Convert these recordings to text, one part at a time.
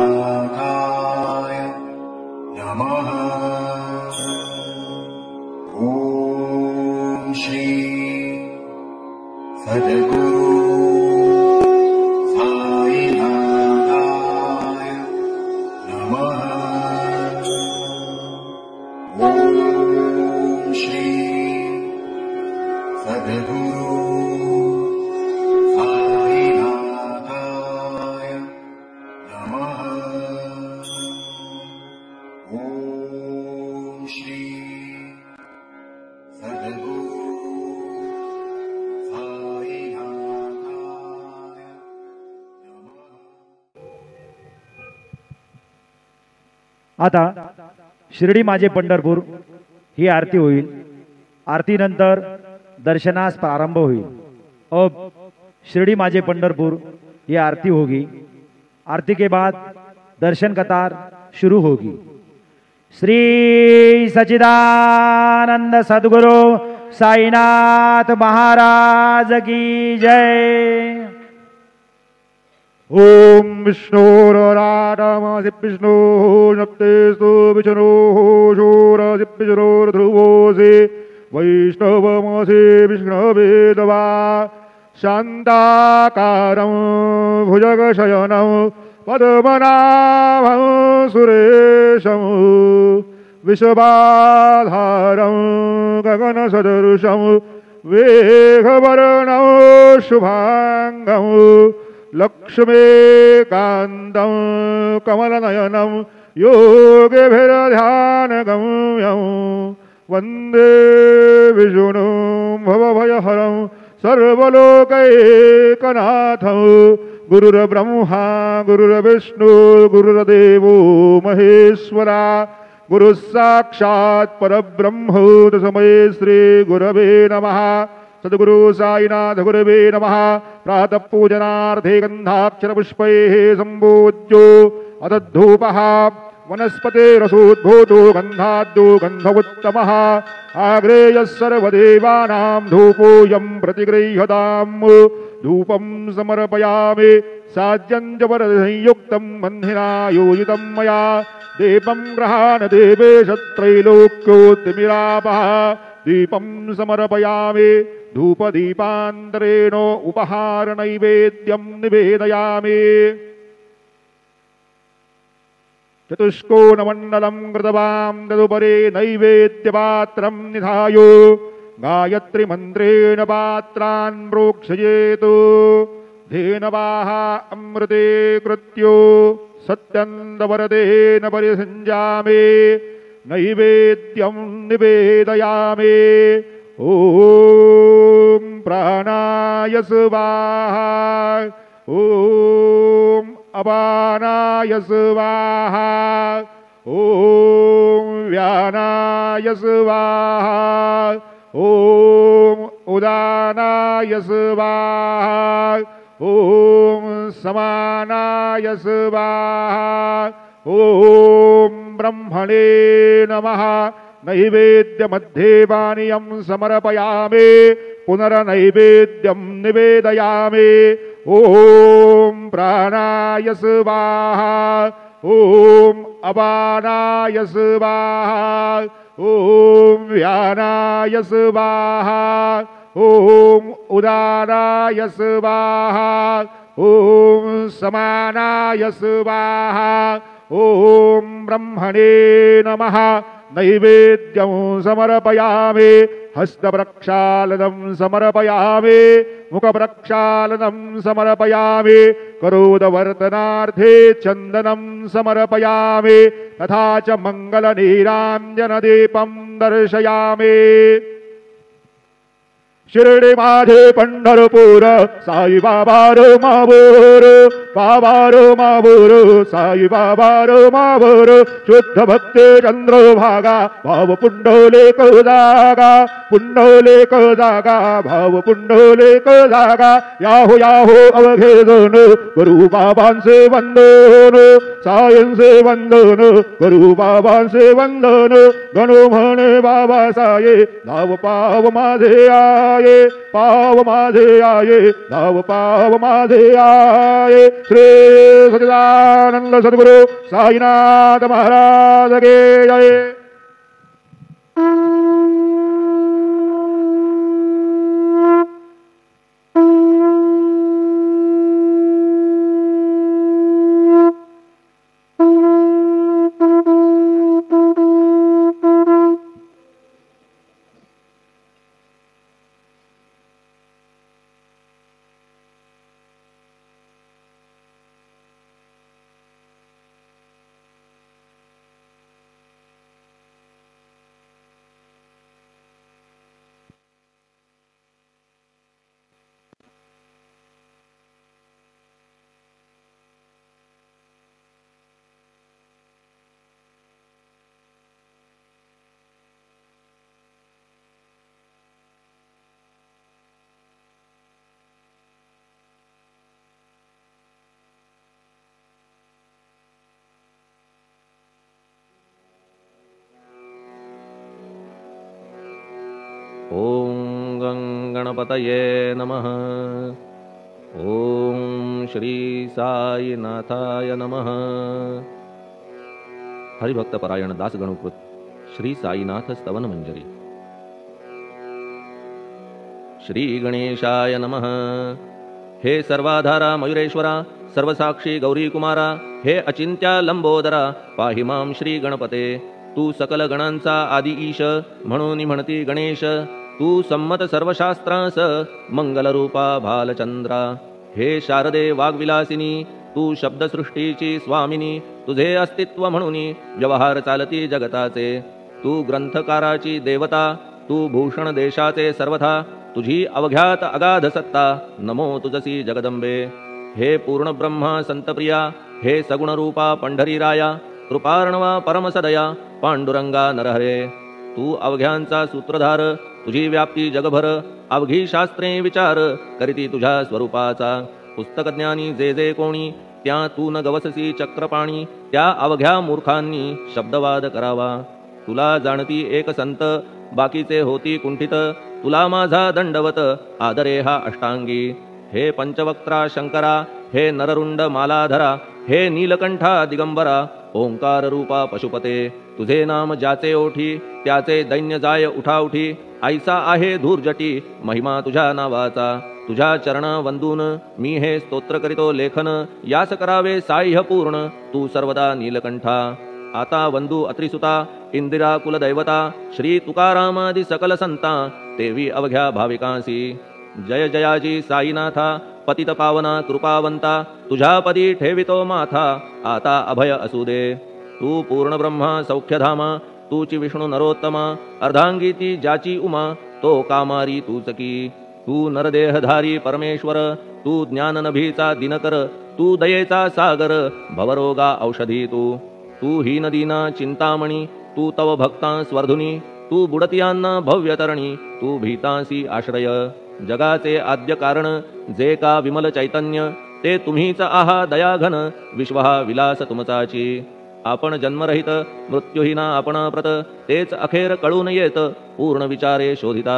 साईनाथाय नमः। ॐ श्री सद्गुरु साईनाथाय नमः। ॐ श्री सद्गुरु साईनाथाय नमः। ॐ श्री सद्गुरु साईनाथाय नमः। आता शिर्डी माझे पंढरपूर ही आरती होईल। आरतीनंतर दर्शनास प्रारंभ होईल। अब शिर्डी माझे पंढरपुर ये आरती होगी। आरती के बाद दर्शन कतार शुरू होगी। श्री सच्चिदानंद सद्गुरु साईनाथ महाराज की जय। ओम विष्णुराराधमसि विष्णु नप्तेस्तु विष्णु शूरसिप्पिशरो ध्रुवोसि वैष्णवमसि विष्णुवेदवा शान्ताकारं भुजगशयनं पद्मनाभं सुरेशं विश्वबाधारं गगनसदृशं वेगवर्णं शुभांगं लक्ष्मीकान्तं कमलनयनं योगिभिर्ध्यानगम्यं वन्दे विष्णुं भवभयहरं सर्वलोकैकनाथं। गुरुर्ब्रह्मा गुरुर्विष्णु गुरुर्देवो महेश्वरा गुरुः साक्षात् परब्रह्म तस्मै श्री गुरवे नमः। सद्गुरु साईनाथ गुरवे नमः। प्रातः पूजनार्थे गन्धाक्षरपुष्पैः सम्पूज्यो अदद्धूपः वनस्पतेरसोद्भूतो गन्धाद्यो गन्धवुत्तमः। आग्रेयः सर्वदेवानां धूपोऽयं प्रतिगृह्यताम्। धूपं समर्पयामि साज्यं च वरदसंयुक्तं बन्धिना योजितं मया। दीपं गृहाण देवेश त्रैलोक्योत्तिमिरापः। दीपं समर्पयामि धूपदीपान्तरेण उपहार नैवेद्यं निवेदयामि। चतुष्कोणमण्डलं कृतवां तदुपरि नैवेद्यपात्रं निधाय गायत्रीमन्त्रेण पात्रान् प्रोक्षयेत्। धेनवाः अमृते कृत्यो सत्यन्तवरदेन परिसञ्जामि नैवेद्यं निवेदयामि। ॐ प्राणाय स्वाहा। ॐ अपानाय स्वाहा। ॐ व्यानाय स्वाहा। ॐ उदानाय स्वाहा। ॐ समानाय स्वाहा। ॐ ब्रह्मणे नमः। नैवेद्यमध्ये पानीयं समर्पयामि पुनर्नैवेद्यं निवेदयामि। ॐ प्राणाय स्वाहा। ॐ अपानाय स्वाहा। ॐ व्यानाय स्वाहा। ॐ उदानाय स्वाहा। ॐ समानाय स्वाहा। ॐ ब्रह्मणे नमः। नैवेद्यं समर्पयामि हस्तप्रक्षालनं समर्पयामि मुखप्रक्षालनं समर्पयामि करोदवर्तनार्थे चन्दनं समर्पयामि तथा च मङ्गलनीराञ्जनदीपं दर्शयामि। शिर्डी माझे पंढरपूर साई बाबा रो मावर बाबा रो मावर साई बाबा रो मावर शुद्ध भक्ते चंद्रभागा भाव पुंडलेक जागा पुंडलेक जागा भाव पुंडलेक जागा याहो याहो अवघे जन गुरु बाबांचे वंदन सायंचे वंदन गुरु बाबांचे वंदन गणो म्हणे बाबा साये नाव पाव माझे आये पाव माझे आये धाव पाव माझे आये श्री सच्चिदानंद सद्गुरु साईनाथ महाराज के जय। ओम गणपतये नमः। ओम श्री साईनाथाय नमः। हरिभक्तपरायण दास गणकृत श्री साईनाथ स्तवन मंजरी। श्री गणेशाय नमः। हे सर्वाधारा मयुरेश्वरा सर्वसाक्षी गौरी कुमारा हे अचिंत्या लंबोदरा पाहि मां श्री गणपते। तू सकल गणांचा आदि ईश म्हणून म्हणती गणेश। तू संमत सर्वशास्त्रांस मंगलरूपा भालचंद्रा। हे शारदे वाग्विलासिनी तू शब्दसृष्टीची स्वामिनी। तुझे अस्तित्व म्हणून व्यवहार चालती जगताचे। तू ग्रंथकाराची देवता तू भूषण देशाचे सर्वथा। तुझी अवघ्यात अगाध सत्ता नमो तुझसी जगदंबे। हे पूर्ण ब्रह्मा संतप्रिया हे सगुण रूपा पंढरीराया। कृपार्णवा परमसदया पांडुरंगा नरहरे। तू अवघ्यांचा सूत्रधार तुझी व्याप्ती जगभर। अवघी शास्त्रे विचार करीती तुझ्या स्वरूपाचा। पुस्तकज्ञानी जे जे कोणी त्या तू न गवससी चक्रपाणी। त्या अवघ्या मूर्खांनी शब्दवाद करावा। तुला जाणती एक संत बाकीचे होती कुंठित। तुला माझा दंडवत आदरे हा अष्टांगी। हे पंचवक्त्रा शंकरा हे नररुंड मालाधरा। हे नीलकंठा दिगंबरा ओंकार रूपा पशुपते। तुझे नाम ज्याचे ओठी त्याचे दैन्य जाय उठाउठी। ऐसा आहे धूर्जटी महिमा तुझ्या नावाचा। तुझ्या चरण वंदून मी हे स्तोत्र करीतो लेखन। यास करावे साह्य पूर्ण तू सर्वदा नीलकंठा। आता वंदू अत्रिसुता इंदिरा कुलदैवता। श्री तुकारामादि सकल संता तेवी अवघ्या भाविकांसी। जय जयाजी साईनाथा पतित पावना कृपावंता। तुझ्या पदी ठेवितो माथा आता अभय असू दे। तू पूर्ण ब्रह्मा सौख्यधामा तूची विष्णू नरोत्तमा। अर्धांगी ती ज्याची उमा तो कामारी तूच की। तू नरदेहधारी परमेश्वर तू ज्ञाननभीचा दिनकर। तू दयेचा सागर भवरोगा औषधी तू। तू हीनदीना चिंतामणी तू तव भक्तां स्वर्धुनी। तू बुडतियांना भव्यतरणी तू भीतांसी आश्रय। जगाचे आद्य कारण जे का विमल चैतन्य ते तुम्हीच आहा दयाघन। विश्वहा विलास तुमचाची। आपण जन्मरहित मृत्यूहीना आपण प्रत तेच अखेर कळून येत पूर्ण विचारे शोधिता।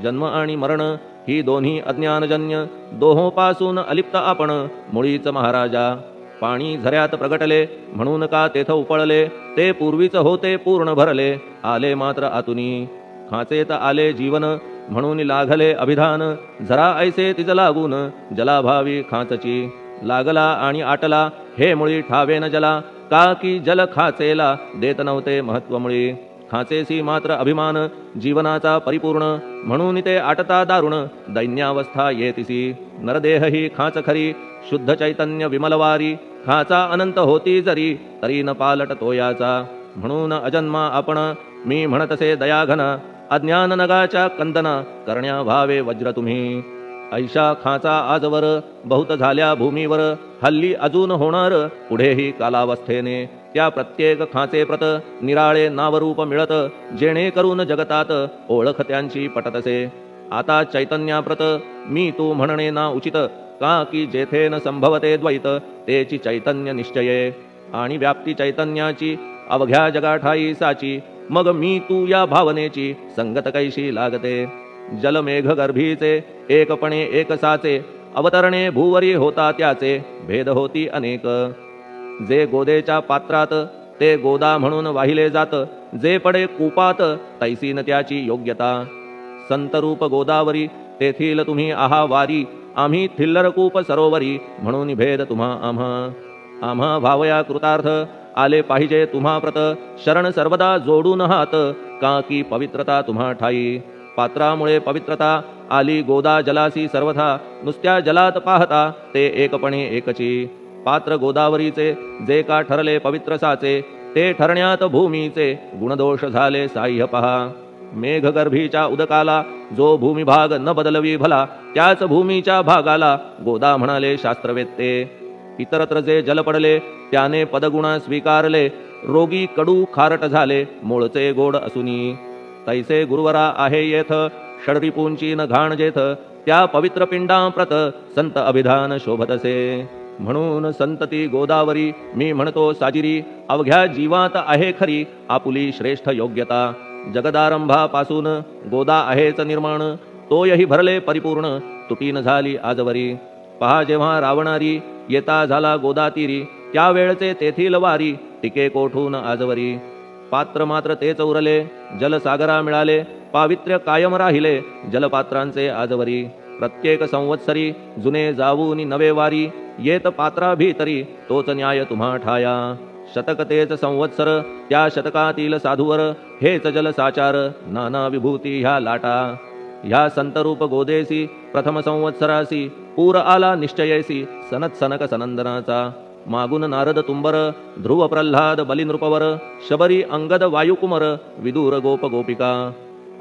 जन्म आणि मरण ही दोन्ही अज्ञानजन्य दोहोपासून अलिप्त आपण मुळीच महाराजा। पाणी झऱ्यात प्रगटले म्हणून का तेथ उपळले। ते पूर्वीच होते पूर्ण भरले आले मात्र आतुनी। खाचेत आले जीवन म्हणून लागले अभिधान। झरा ऐसे तिज लागून जलाभावी खाचची। लागला आणि आटला हे मुळी ठावेन जला। का की जल खाचेला देत नव्हते महत्व मुळी। खाचेसी मात्र अभिमान जीवनाचा परिपूर्ण म्हणून ते आटता दारुण दैन्यावस्था येतिसी। नरदेह ही खाच खरी शुद्ध चैतन्य विमलवारी। खाचा अनंत होती जरी तरी न पालट तोयाचा। म्हणून अजन्मा आपण मी म्हणतसे दयाघन। अज्ञान नगाच्या कंदना करण्या भावे वज्र तुम्ही। ऐशा खाचा आजवर बहुत झाल्या भूमीवर। हल्ली अजून होणार पुढेही कालावस्थेने। त्या प्रत्येक खाचे प्रत निराळे नावरूप मिळत। जेणे करून जगतात ओळख त्यांची पटतसे। आता चैतन्याप्रत मी तू म्हणणे ना उचित। का की जेथे न संभवते द्वैत तेची चैतन्य निश्चये। आणि व्याप्ती चैतन्याची अवघ्या जगाठाई साची। मग मी तू या भावनेची संगत कैशी लागते। जलमेघ गर्भीचे एकपणे एकसाचे अवतरणे भूवरी होता त्याचे भेद होती अनेक जे गोदेच्या पात्रात ते गोदा म्हणून वाहिले जात जे पडे कूपात तैसीन त्याची योग्यता संतरूप गोदावरी तेथील तुम्ही आहा वारी आम्ही थिल्लरकूप सरोवरी म्हणून भेद तुम्हा आम्हा भावया कृतार्थ आले पाहिजे तुम्हा प्रत शरण सर्वदा जोडून हात का की पवित्रता तुम्हा ठाई पात्रामुळे पवित्रता आली गोदा जलासी सर्वथा नुसत्या जलात पाहता ते एकपणे एकची पात्र गोदावरीचे जे का ठरले पवित्र साचे ते ठरण्यात भूमीचे गुणदोष झाले साह्य पहा मेघगर्भीच्या उदकाला जो भूमिभाग न बदलवी भला त्याच भूमीच्या भागाला गोदा म्हणाले शास्त्रवेत्ते इतरत्र जे जल पडले त्याने पदगुणा स्वीकारले रोगी कडू खारट झाले मूळचे गोड असुनी तैसे गुरुवरा आहे येथ षडरिपूंची न घाण जेथ त्या पवित्र पिंडाप्रत संत अभिधान शोभतसे म्हणून संतती गोदावरी मी म्हणतो साजिरी अवघ्या जीवात आहे खरी आपुली श्रेष्ठ योग्यता जगदारंभापासून गोदा आहेच निर्माण तोयही भरले परिपूर्ण तुटीन झाली आजवरी पहा जेव्हा रावणारी येता झाला गोदातीरी त्यावेळचे तेथील वारी टिके कोठून आजवरी पात्र मात्र तेच उरले जलसागरा मिळाले पावित्र्य कायम राहिले जलपात्रांचे आजवरी प्रत्येक संवत्सरी जुने जावून नवे वारी येत पात्रा भीतरी तोच न्याय तुम्हा ठाया शतक तेच संवत्सर त्या शतकातील साधूवर हेच जल साचार नाना विभूती ह्या लाटा ह्या संतरूप गोदेसी प्रथम संवत्सरासी पूर आला निश्चयेसी सनत सनक सनंदनाचा मागून नारद तुंबर ध्रुव प्रल्हाद बलिनृपवर शबरी अंगद वायुकुमर विदूर गोप गोपिका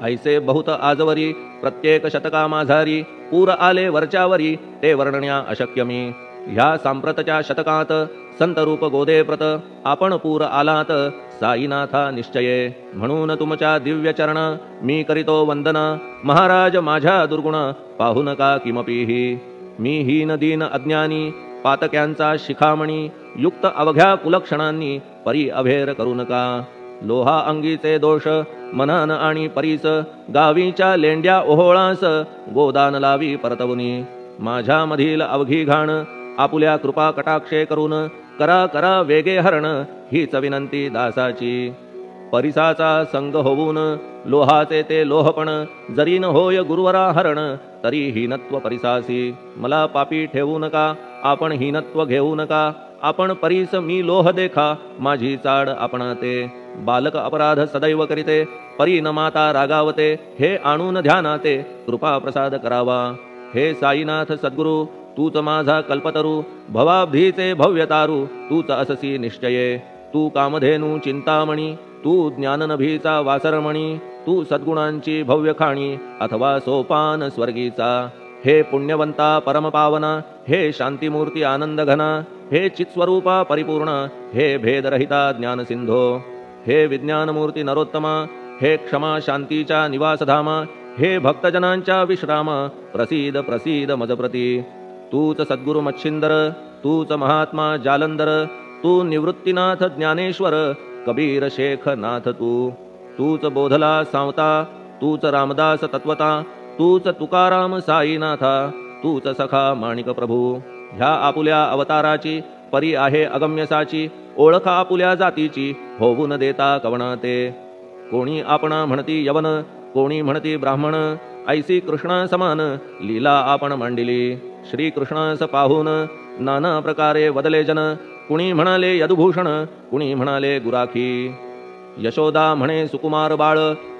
ऐसे बहुत आजवरी प्रत्येक शतका माझारी पूर आले वरच्यावरी ते वर्णण्या अशक्य मी ह्या सांप्रतच्या शतकात संतरूप गोदेप्रत आपण पूर आलात साईनाथा निश्चये म्हणून तुमच्या दिव्य चरण मी करीतो वंदना महाराज माझ्या दुर्गुण पाहू नका किमपीही मी हीन दीन अज्ञानी पातक्यांचा शिखामणी युक्त अवघ्या कुलक्षणांनी परी अभेर करू नका लोहा अंगीचे दोष मनन आणि परीस गावीच्या लेंड्या ओहोळास गोदान लावी परतवुनी माझ्या मधील अवघी घाण आपुल्या कृपा कटाक्षे करून करा करा वेगे हरण हीच विनंती दासाची परिसाचा संग होऊन लोहाचे ते लोहपण जरी न होय गुरुवरा हरण तरी हीनत्व परिसासी मला पापी ठेवू नका आपण हीनत्व घेऊ नका आपण परीस मी लोह देखा माझी चाड आपणाते बालक अपराध सदैव करीते परी न माता रागावते हे आणून ध्यानाते कृपा प्रसाद करावा हे साईनाथ सद्गुरु तूच माझा कल्पतरू भवाब्धीचे भव्यतारू तूच अससी निश्चये तू कामधेनू चिंतामणी तू ज्ञाननभीचा वासरमणी तू सद्गुणांची भव्य खाणी अथवा सोपान स्वर्गीचा हे पुण्यवंता परमपावना हे शांतिमूर्ती आनंदघना हे चित्स्वरूपा परिपूर्ण हे भेदरहिता ज्ञानसिंधो हे विज्ञानमूर्ती नरोत्तमा हे क्षमा शांतीच्या निवासधामा हे भक्तजनांच्या विश्राम प्रसीद प्रसीद मजप्रती तूच सद्गुरु मच्छिंदर तूच महात्मा जालंदर तू निवृत्तीनाथ ज्ञानेश्वर कबीर शेख नाथ तूच बोधला सांवता तूच रामदास तत्वता तूच तुकाराम साईनाथा तूच सखा माणिक प्रभू ह्या आपुल्या अवताराची परी आहे अगम्यसाची ओळख आपुल्या जातीची होऊन देता कवणाते कोणी आपणा म्हणती यवन कोणी म्हणती ब्राह्मण ऐसी कृष्णा समान लीला आपण मांडिली श्री कृष्णास पाहून नाना प्रकारे वदले जन कुणी म्हणाले यदुभूषण कुणी म्हणाले गुराखी यशोदा म्हणे सुकुमार बाळ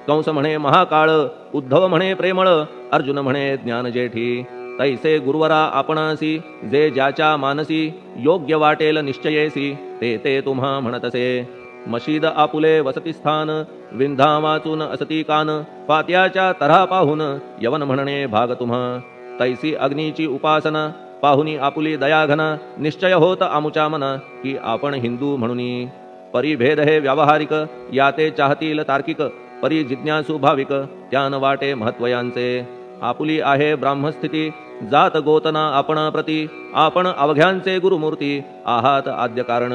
कंस म्हणे महाकाळ उद्धव म्हणे प्रेमळ अर्जुन म्हणे ज्ञानजेठी तैसे गुरुवरा आपणासी जे ज्याच्या मानसी योग्य वाटेल निश्चयेसी ते ते तुम्हा म्हणतसे मशीद आपुले वसतिस्थान विंधा वाचून असती कान पात्याच्या तऱ्हा पाहून यवन म्हणणे भाग तुम्हा तैसी अग्नीची उपासना पाहुनी आपुली दयाघना निश्चय होत आमुच्या मना की आपण हिंदू म्हणूनी परिभेद हे व्यावहारिक याते चाहतील तार्किक परी जिज्ञासू भाविक त्यान वाटे महत्वयांचे आपुली आहे ब्राह्मस्थिती जात गोतना आपणा प्रती आपण अवघ्यांचे गुरुमूर्ती आहात आद्य कारण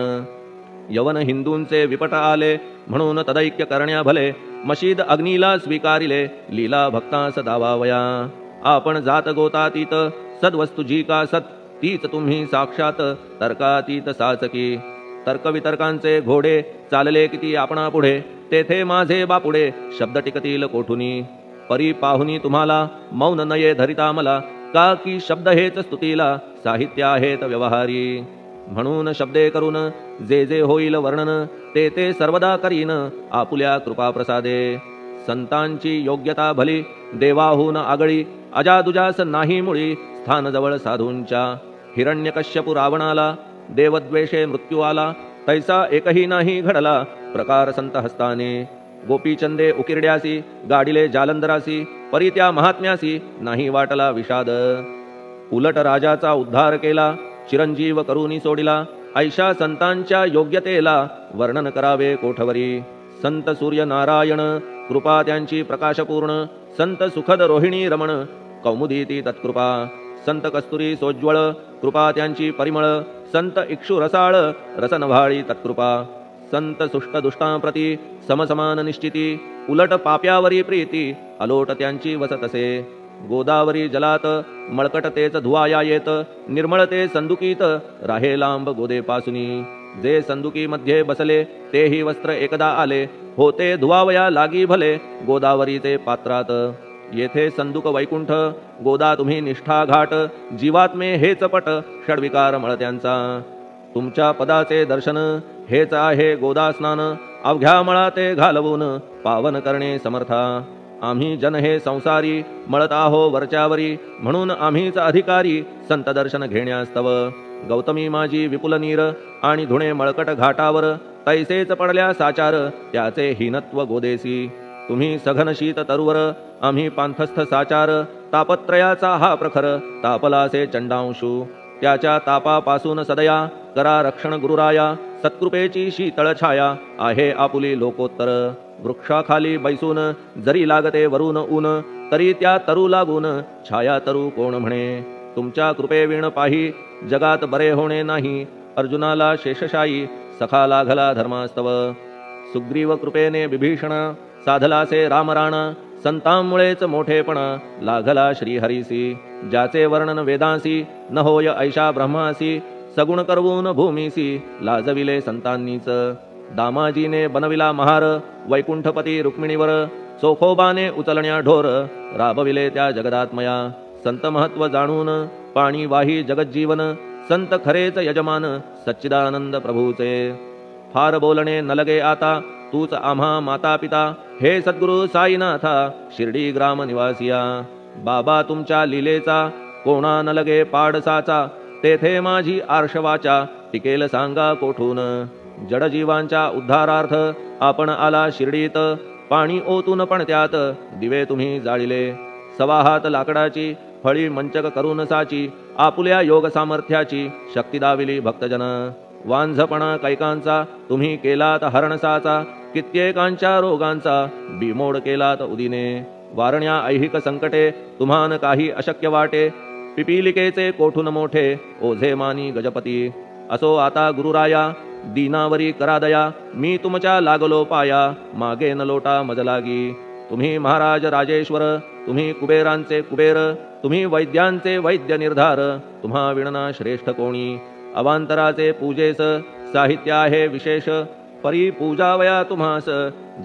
यवन हिंदूंचे विपट आले म्हणून तदैक्य करण्या भले मशीद अग्नीला स्वीकारिले लीला भक्तास दावावया आपण जात गोतातीत सद्वस्तु जी का सत तीच तुम्ही साक्षात तर्कातीत साचकी तर्कवितर्कांचे घोडे चालले किती आपणा पुढे तेथे माझे बापुडे शब्द टिकतील कोठुनी परी पाहुनी तुम्हाला मौन नये धरिता मला का की शब्द हेच स्तुतीला साहित्य आहेत व्यवहारी म्हणून शब्दे करून जे जे होईल वर्णन ते ते सर्वदा करीन आपुल्या कृपा प्रसादे संतांची योग्यता भली देवाहून आगळी अजादुजास नाही मुळी स्थान जवळ साधूंच्या हिरण्यकश्यपु रावणाला देवद्वेषे मृत्यू आला तैसा एकही नाही घडला प्रकार संत हस्ताने गोपीचंदे उकिरड्यासी गाडिले जालंधरासी परी त्या महात्म्यासी नाही वाटला विषाद उलट राजाचा उद्धार केला चिरंजीव करूनी सोडिला ऐशा संतांच्या योग्यतेला वर्णन करावे कोठवरी संत सूर्य नारायण कृपा त्यांची प्रकाशपूर्ण संत सुखद रोहिणी रमण कौमुदी ती तत्कृपा संत कस्तुरी सोज्वळ कृपा त्यांची परिमळ संत इक्षु रसाळ रसनभाळी तत्कृपा संत सुष्ट दुष्टांप्रती समसमान निश्चिती उलट पाप्यावरी प्रीती अलोट त्यांची वसतसे गोदावरी जलात मळकट तेच धुवाया येत निर्मळ ते संदुकीत राहे लांब गोदेपासुनी जे संदुकी मध्ये बसले तेही वस्त्र एकदा आले होते धुवावया लागी भले गोदावरीचे पात्रात येथे संदुक वैकुंठ गोदा तुम्ही निष्ठा घाट जीवात्मे हेच पट षडविकार मळत्यांचा तुमच्या पदाचे दर्शन हेच आहे गोदा स्नान अवघ्या मळा ते घालवून पावन करणे समर्था आम्ही जन हे संसारी मळत आहो वरच्यावरी म्हणून आम्हीच अधिकारी संत दर्शन घेण्यास्तव गौतमी माझी विपुल नीर आणि धुणे मळकट घाटावर तैसेच पडल्या साचार त्याचे हीनत्व गोदेसी तुम्ही सघन शीत तरुवर आम्ही पांथस्थ साचार तापत्रयाचा हा प्रखर तापलासे चंडांशू त्याच्या तापापासून सदया करा रक्षण गुरुराया सत्कृपेची शीतळ छाया आहे आपुली लोकोत्तर वृक्षाखाली बैसून जरी लागते वरून ऊन तरी त्या तरू लागून छाया तरू कोण म्हणे तुमच्या कृपेविण पाही जगात बरे होणे नाही अर्जुनाला शेषशायी सखा लागला धर्मास्तव सुग्रीव कृपेने विभीषण साधलासे रामराणा संतांमुळेच मोठेपणा लागला श्रीहरीसी ज्याचे वर्णन वेदांसी न होय ऐशा ब्रह्मासी सगुण करवून भूमीसी लाजविले संतांनीच दामाजीने बनविला महार वैकुंठपती रुक्मिणीवर चोखोबाने उचलण्या ढोर राबविले त्या जगदात्मया संत महत्व जाणून पाणी वाही जगज्जीवन संत खरेच यजमान सच्चिदानंद प्रभूचे फार बोलणे न लगे आता तूच आम्हा माता पिता हे सद्गुरु साईनाथा शिर्डी ग्राम निवासिया बाबा तुमच्या लीलेचा कोणा न लगे पाडसाचा तेथे माझी आर्षवाचा टिकेल सांगा कोठून जडजीवांच्या उद्धारार्थ आपण आला शिर्डीत पाणी ओतून पण त्यात दिवे तुम्ही जाळिले सवा हात लाकडाची फळी मंचक करून साची आपुल्या योग सामर्थ्याची शक्ती दाविली भक्तजन वांझपणा कैकांचा तुम्ही केलात हरणसाचा कित्येकांच्या रोगांचा बिमोड केलात उदिने वारण्या ऐहिक संकटे तुम्हान काही अशक्य वाटे पिपीलिकेचे कोठून मोठे ओझे मानी गजपती असो आता गुरुराया दीनावरी करादया मी तुमच्या लागलो पाया मागे न लोटा मजलागी तुम्ही महाराज राजेश्वर तुम्ही कुबेरांचे कुबेर तुम्ही वैद्यांचे वैद्य निर्धार तुम्हा विणना श्रेष्ठ कोणी अवांतराचे पूजेस साहित्य आहे विशेष परी पूजावया तुम्हास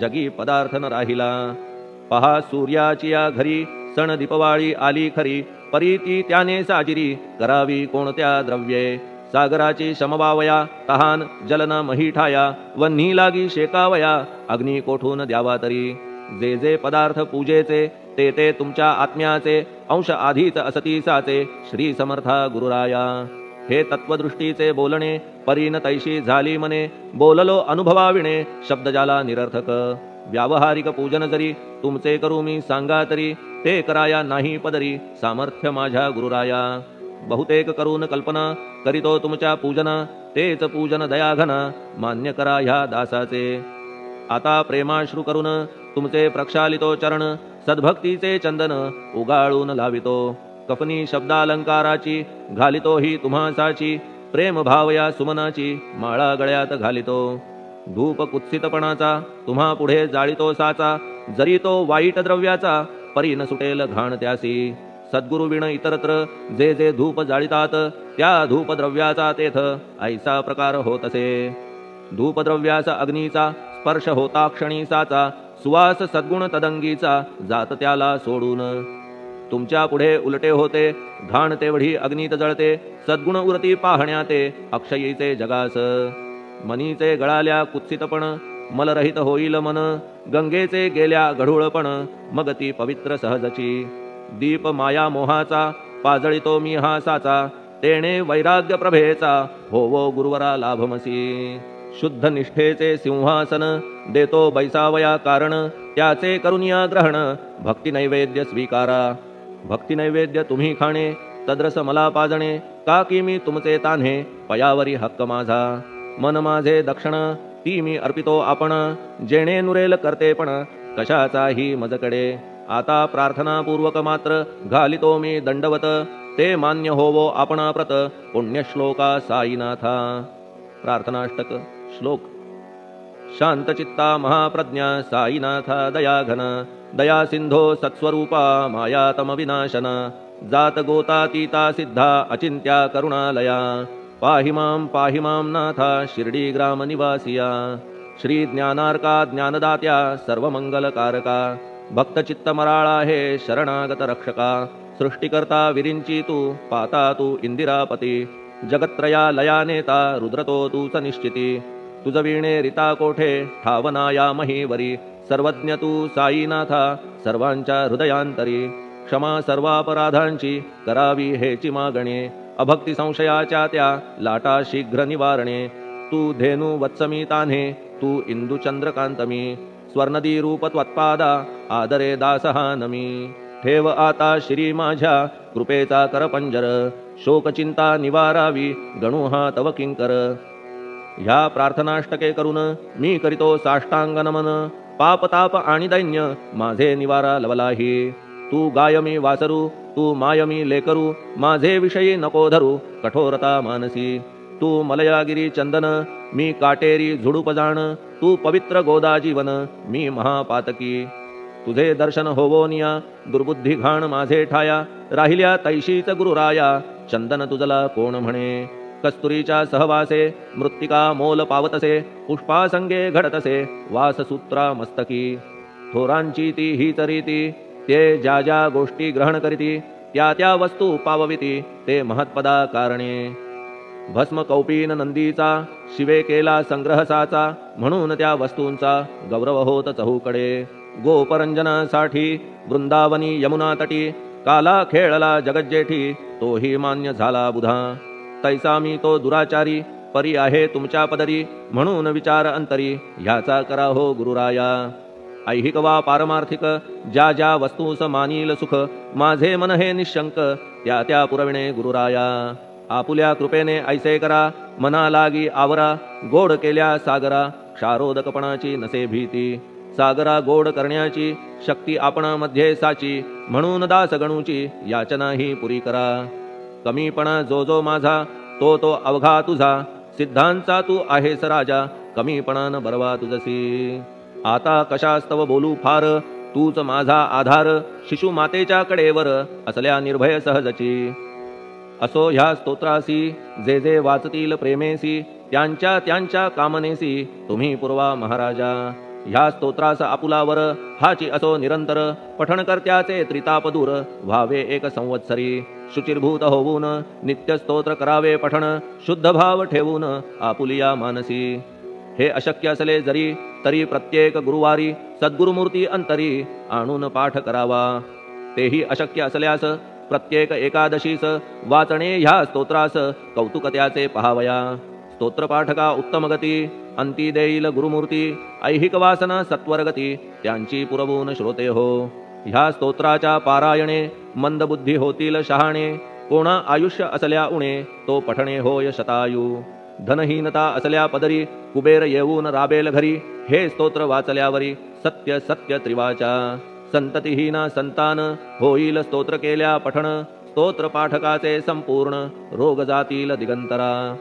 जगी पदार्थ न राहिला पहा सूर्याची या घरी सण दीपवाळी आली खरी परी ती त्याने साजिरी करावी कोणत्या द्रव्ये सागराची शमवावया तहान जलन मही ठाया वन्ही लागी शेकावया अग्नी कोठून द्यावा तरी जे जे पदार्थ पूजेचे ते ते तुमच्या आत्म्याचे अंश आधीच असतीसाचे श्री समर्था गुरुराया हे तत्वदृष्टीचे बोलणे परीन तैशी झाली मने बोललो अनुभवाविणे शब्द जाला निरर्थक व्यावहारिक पूजन जरी तुमचे करू मी सांगा तरी ते कराया नाही पदरी सामर्थ्य माझ्या गुरुराया बहुतेक करून कल्पना करीतो तुमच्या पूजना तेच पूजन दयाघना मान्य करा ह्या दासाचे आता प्रेमाश्रू करून तुमचे प्रक्षालितो चरण सद्भक्तीचे चंदन उगाळून लावितो कफनी शब्दालंकाराची घालितो ही तुम्हासाची प्रेम भावया सुमनाची माळा गळ्यात घालितो धूप कुत्सितपणाचा तुम्हा पुढे जाळीतो साचा, जरी तो वाईट द्रव्याचा परी न सुटेल घाण त्यासी. सद्गुरु विण इतरत्र जे जे धूप जाळितात, त्या धूप द्रव्याचा तेथ ऐसा प्रकार होतसे. धूपद्रव्याचा अग्नीचा स्पर्श होता क्षणी साचा, सुवास सद्गुण तदंगीचा जात त्याला सोडून. तुमच्या पुढे उलटे होते घाण तेवढी अग्नीत जळते, सद्गुण उरती पाहण्या ते अक्षयीचे जगास. मनीचे गळाल्या कुत्सितपण मलरहित होईल मन, गंगेचे गेल्या गढूळपण मग ती पवित्र सहजची. दीप माया मोहाचा पाजळितो मी हा साचा, तेणे वैराग्य प्रभेचा होवो गुरुवरा लाभमसी. शुद्ध निष्ठेचे सिंहासन देतो बैसावया कारण, त्याचे करुनिया ग्रहण भक्ती नैवेद्य स्वीकारा. भक्ती नैवेद्य तुम्ही खाणे तद्रस मला पाजणे, का की मी तुमचे तान्हे पयावरी हक्क माझा. मन माझे दक्षिण ती मी अर्पितो आपण, जेणे नुरेल करतेपण कशाचाही मजकडे. आता प्रार्थनापूर्वक मात्र घालितो मी दंडवत, ते मान्य होवो आपणाप्रत पुण्यश्लोका साईनाथा. प्रार्थनाष्टक श्लोक. शांतचित्ता महाप्रज्ञा साईनाथा दयाघन, दया सिंधो सत्स्वरूपा मायातम विनाशन. जात गोतातीता सिद्धा अचिंत्या करुणालया, पाहि मां नाथा शिर्डी ग्राम निवासिया. श्री ज्ञानार्का ज्ञानदात्या सर्वमंगलकारका, भक्तचित्त मराळा हे शरणागत रक्षका. सृष्टिकर्ता विरिंची तू पाता तू इंदिरापती, जगत्त्रया लया नेता रुद्रतो तूच निश्चिती. तुझ वीणे रिता कोठे ठावनाया महीवरी, सर्वज्ञ तू साईनाथा सर्वांच्या हृदयांतरी. क्षमा सर्वापराधांची करावी हेची मागणे, अभक्ती संशयाच्या त्या लाटा शीघ्र निवारणे. तू धेनु वत्समी तान्हे तू इंदू चंद्रकांतमी, स्वर्णदी रूप त्वत्पादा आदरे दासहा नमी. ठेव आता श्री माझ्या कृपेचा करपंजर, शोकचिंता निवारावी गणू हा तव किंकर. ह्या प्रार्थनाष्टके करून मी करीतो साष्टांग नमन, पापताप आणि दैन्य माझे निवारा लवलाही. तू गायमी वासरू तू मायमी लेकरू, माझे विषयी नको धरू कठोरता मानसी. तू मलयागिरी चंदन मी काटेरी झुडूप जाण, तू पवित्र गोदा जीवन मी महापातकी. तुझे दर्शन होवोनिया दुर्बुद्धी घाण माझे ठाया, राहिल्या तैशीच गुरुराया चंदन तुझला कोण म्हणे. कस्तुरीच्या सहवासे मृत्तिका मोल पावतसे, पुष्पासंगे घडतसे वाससूत्रा मस्तकी. थोरांची ती हीच रीती ते ज्या ज्या गोष्टी ग्रहण करीती, त्या त्या वस्तू पावविती ते महत्पदा कारणे. भस्म कौपीन नंदीचा शिवे केला संग्रह साचा, म्हणून त्या वस्तूंचा गौरव होत चहूकडे. गोपरंजनासाठी वृंदावनी यमुना तटी, काला खेळला जगज्जेठी तोही मान्य झाला बुधा. तैसा मी तो दुराचारी परी आहे तुमच्या पदरी, म्हणून विचार अंतरी ह्याचा करा हो गुरुराया. ऐहिक वा पारमार्थिक ज्या ज्या वस्तूस मानील सुख, माझे मन हे निशंक त्या त्या पुरविणे गुरुराया. आपुल्या कृपेने ऐसे करा मना लागी आवरा, गोड केल्या सागरा क्षारोदकपणाची नसे भीती. सागरा गोड करण्याची शक्ती आपणामध्ये साची, म्हणून दास गणूची याचना ही पुरी करा. कमीपणा जो जो माझा तो तो अवघा तुझा, सिद्धांचा तू आहेस राजा कमीपणान बरवा तुझसी. आता कशास्तव बोलू फार तूच माझा आधार, शिशु मातेच्या कडेवर असल्या निर्भय सहजची. असो ह्या स्तोत्रासी जे जे वाचतील प्रेमेसी, त्यांच्या त्यांच्या कामनेसी तुम्ही पुरवा महाराजा. ह्या स्तोत्रास आपुलावर हाची असो निरंतर, पठणकर्त्याचे त्रिताप दूर व्हावे एक संवत्सरी. शुचिर्भूत होऊन नित्य स्तोत्र करावे पठण, शुद्ध भाव ठेवून आपुलिया मानसी. हे अशक्य असले जरी तरी प्रत्येक गुरुवारी सद्गुरुमूर्ती अंतरी आणून पाठ करावा. तेही अशक्य असल्यास प्रत्येक एकादशीस वाचणे ह्या स्तोत्रास कौतुक त्याचे पहावया. स्तोत्रपाठका उत्तम गती अंती देईल गुरुमूर्ती, ऐहिक वासना सत्वरगती त्यांची पुरवून श्रोते हो. ह्या स्तोत्राच्या पारायणे मंदबुद्धी होतील शहाणे, कोणा आयुष्य असल्या उणे तो पठणे होय शतायू. धनहीनता असल्या पदरी कुबेर येऊन राबेल घरी, हे स्तोत्र वाचल्यावरी सत्य सत्य त्रिवाचा. संततिहीना संतान होईल स्तोत्र केल्या पठण, स्तोत्र पाठकाचे संपूर्ण रोग जातील दिगंतरा.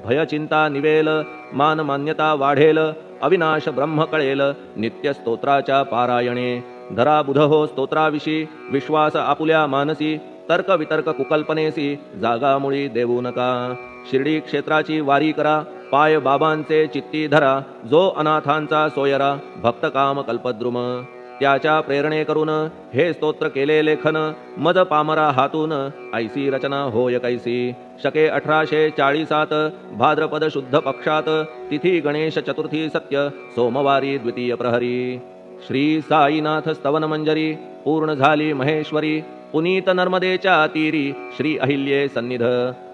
भयचिंता निवेल मान मान्यता वाढेल, अविनाश ब्रह्म कळेल नित्य स्तोत्राच्या पारायणे. धरा बुध हो स्तोत्राविषयी विश्वास आपुल्या मानसी. तर्क वितर्क कुकल्पनेसी जागा मुळी देऊ नका. शिर्डी क्षेत्राची वारी करा पाय बाबांचे चित्ती धरा. जो अनाथांचा सोयरा भक्त काम कल्पद्रुम. त्याच्या प्रेरणे करून हे स्तोत्र केले लेखन. मज पामरा हातून ऐसी रचना होय कैसी. शके 1840 भाद्रपद शुद्ध पक्षात तिथी गणेश चतुर्थी सत्य सोमवारी द्वितीय प्रहरी. श्री साईनाथ स्तवन मंजरी पूर्ण झाली महेश्वरी. पुनीत नर्मदेच्या तीरी श्री अहिल्ये सन्निध.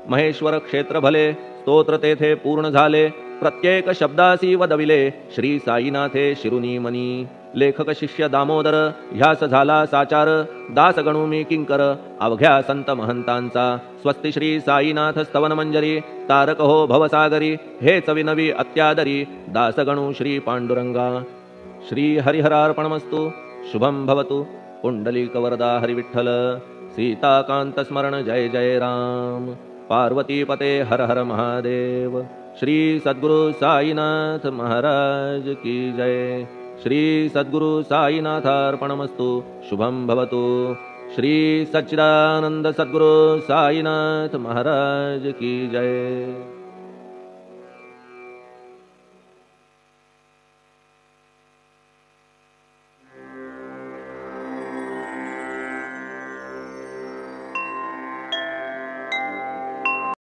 महेश्वर क्षेत्र भले स्तोत्र तेथे पूर्ण झाले. प्रत्येक शब्दासी वदविले श्री साईनाथे शिरुनी मनी. लेखक शिष्य दामोदर ह्यास झाला साचार. दास गणू मी किंकर अवघ्या संत महंतांचा. स्वस्ति श्री साईनाथ स्तवन मंजरी तारक हो भवसागरी. हेच विनवी अत्यादरी दास गणू श्री पांडुरंगा. श्री हरिहरार्पणमस्तु. शुभम भवतु. पुंडलिक वरदा हरिविठ्ठल. सीताकांत स्मरण जय जय राम. पार्वती पते हर हर महादेव. श्री सद्गुरु साईनाथ महाराज की जय. श्री सद्गुरु साईनाथार्पणमस्तु. शुभम भवतु. श्री सच्चिदानंद सद्गुरु साईनाथ महाराज की जय.